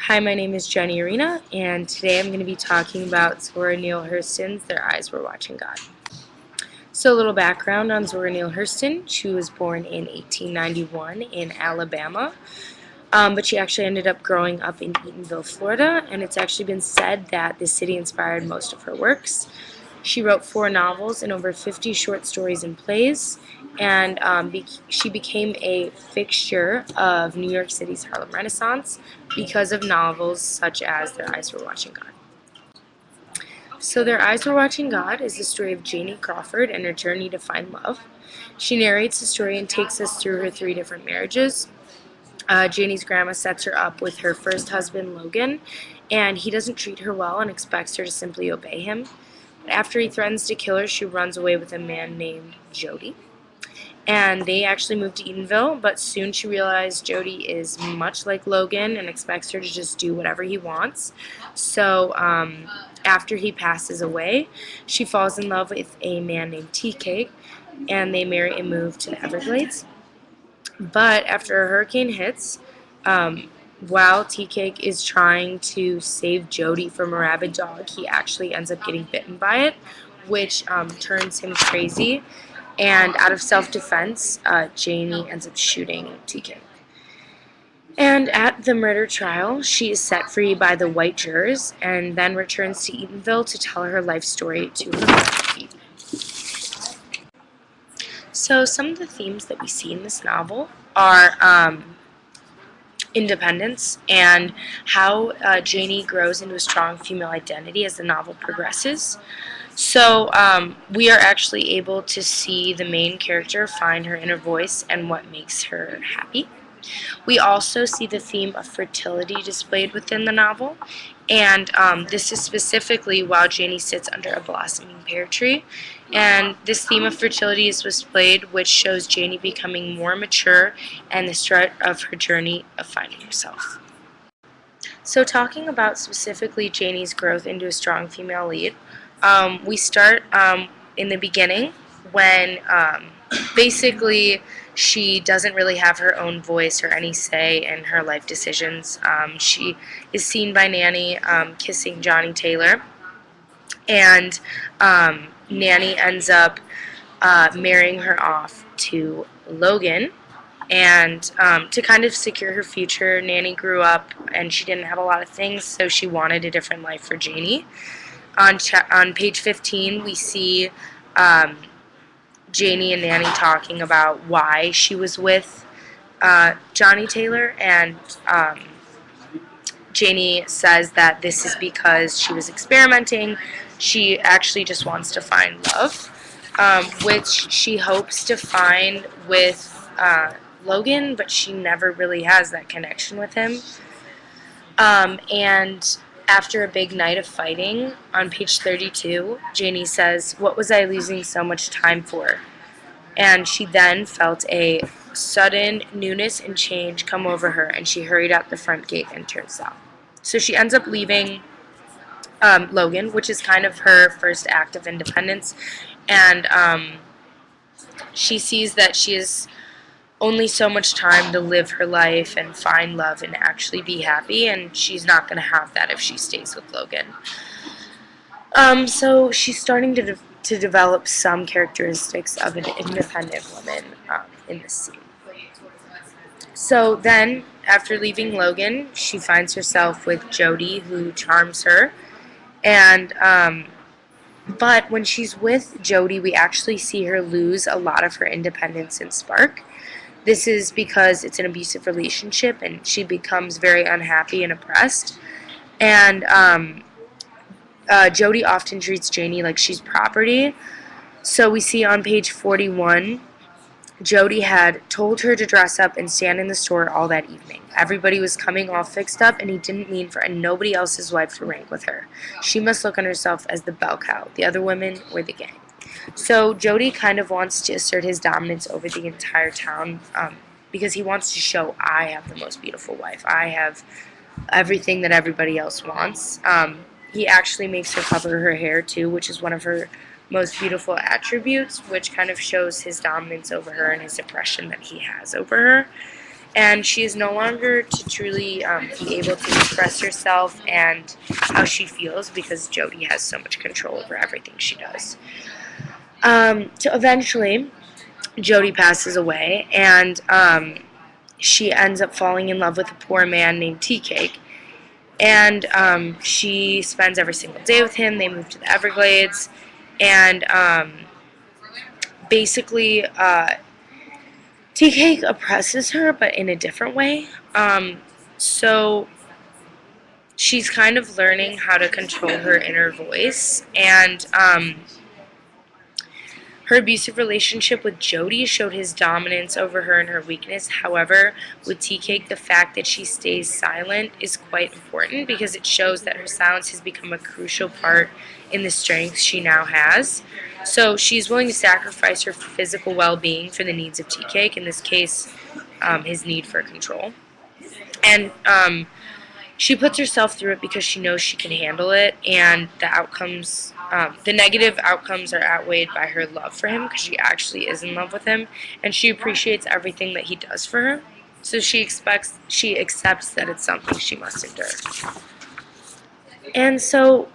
Hi, my name is Jenny Arena, and today I'm going to be talking about Zora Neale Hurston's Their Eyes Were Watching God. So a little background on Zora Neale Hurston. She was born in 1891 in Alabama, but she actually ended up growing up in Eatonville, Florida, and it's actually been said that this city inspired most of her works. She wrote 4 novels and over 50 short stories and plays, and she became a fixture of New York City's Harlem Renaissance because of novels such as Their Eyes Were Watching God. So Their Eyes Were Watching God is the story of Janie Crawford and her journey to find love. She narrates the story and takes us through her 3 different marriages. Janie's grandma sets her up with her first husband, Logan, and he doesn't treat her well and expects her to simply obey him. After he threatens to kill her, she runs away with a man named Jody. And they actually moved to Eatonville, but soon she realized Jody is much like Logan and expects her to just do whatever he wants. So after he passes away, she falls in love with a man named Tea Cake, and they marry and move to the Everglades. But after a hurricane hits, while Tea Cake is trying to save Jody from a rabid dog, he actually ends up getting bitten by it, which turns him crazy. And out of self-defense, Janie ends up shooting Tea Cake. And at the murder trial, she is set free by the white jurors and then returns to Eatonville to tell her life story to her family. So some of the themes that we see in this novel are independence and how Janie grows into a strong female identity as the novel progresses. So we are actually able to see the main character find her inner voice and what makes her happy. We also see the theme of fertility displayed within the novel, and this is specifically while Janie sits under a blossoming pear tree. And this theme of fertility is displayed, which shows Janie becoming more mature and the start of her journey of finding herself. So talking about specifically Janie's growth into a strong female lead, we start in the beginning when basically she doesn't really have her own voice or any say in her life decisions. She is seen by Nanny kissing Johnny Taylor, and Nanny ends up marrying her off to Logan. And to kind of secure her future, Nanny grew up and she didn't have a lot of things, so she wanted a different life for Janie. On page 15, we see Janie and Nanny talking about why she was with Johnny Taylor, and Janie says that this is because she was experimenting. She actually just wants to find love, which she hopes to find with Logan, but she never really has that connection with him. And after a big night of fighting, on page 32, Janie says, "What was I losing so much time for?" And she then felt a sudden newness and change come over her, and she hurried out the front gate and turned south. So she ends up leaving Logan, which is kind of her first act of independence, and she sees that she has only so much time to live her life and find love and actually be happy, and she's not going to have that if she stays with Logan. So she's starting to develop some characteristics of an independent woman in this scene. So then, after leaving Logan, she finds herself with Jody, who charms her, and but when she's with Jody, we actually see her lose a lot of her independence and spark. This is because it's an abusive relationship, and she becomes very unhappy and oppressed. And Jody often treats Janie like she's property. So we see on page 41, Jody had told her to dress up and stand in the store all that evening. Everybody was coming all fixed up, and he didn't mean for nobody else's wife to rank with her. She must look on herself as the bell cow. The other women were the gang. So Jody kind of wants to assert his dominance over the entire town because he wants to show, I have the most beautiful wife. I have everything that everybody else wants. He actually makes her cover her hair too, which is one of her most beautiful attributes, which kind of shows his dominance over her and his oppression that he has over her. and she is no longer to truly be able to express herself and how she feels because Jody has so much control over everything she does. So eventually, Jody passes away, and she ends up falling in love with a poor man named Tea Cake. And she spends every single day with him. They move to the Everglades, and basically, Tea Cake oppresses her, but in a different way. So she's kind of learning how to control her inner voice, and her abusive relationship with Jody showed his dominance over her and her weakness. However, with Tea Cake, the fact that she stays silent is quite important because it shows that her silence has become a crucial part in the strength she now has. So she's willing to sacrifice her physical well-being for the needs of Tea Cake, in this case, his need for control. And she puts herself through it because she knows she can handle it, and the negative outcomes are outweighed by her love for him because she actually is in love with him, and she appreciates everything that he does for her. So she accepts that it's something she must endure. And so,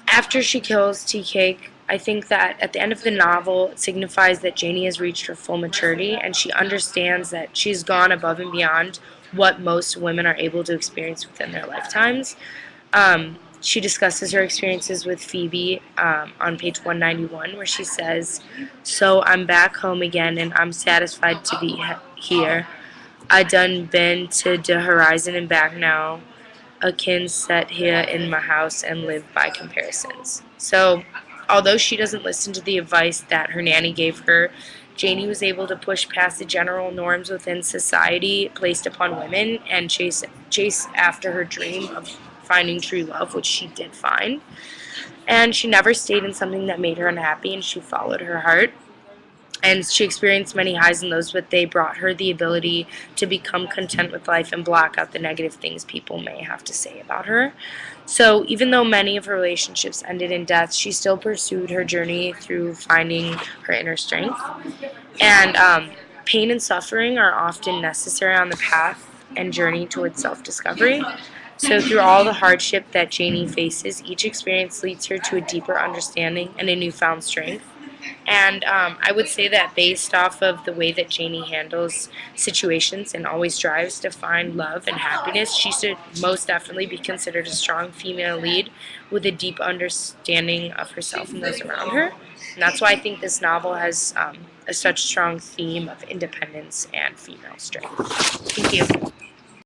after she kills Tea Cake, I think that at the end of the novel, it signifies that Janie has reached her full maturity, and she understands that she's gone above and beyond what most women are able to experience within their lifetimes. She discusses her experiences with Phoebe on page 191, where she says, "So I'm back home again, and I'm satisfied to be here. I done been to the horizon and back now. A kin set here in my house and live by comparisons." So, although she doesn't listen to the advice that her nanny gave her, Janie was able to push past the general norms within society placed upon women and chase after her dream of finding true love, which she did find. And she never stayed in something that made her unhappy, and she followed her heart. And she experienced many highs and lows, but they brought her the ability to become content with life and block out the negative things people may have to say about her. So even though many of her relationships ended in death, she still pursued her journey through finding her inner strength. And pain and suffering are often necessary on the path and journey towards self-discovery. So through all the hardship that Janie faces, each experience leads her to a deeper understanding and a newfound strength. And I would say that based off of the way that Janie handles situations and always strives to find love and happiness, she should most definitely be considered a strong female lead with a deep understanding of herself and those around her. And that's why I think this novel has a such strong theme of independence and female strength. Thank you.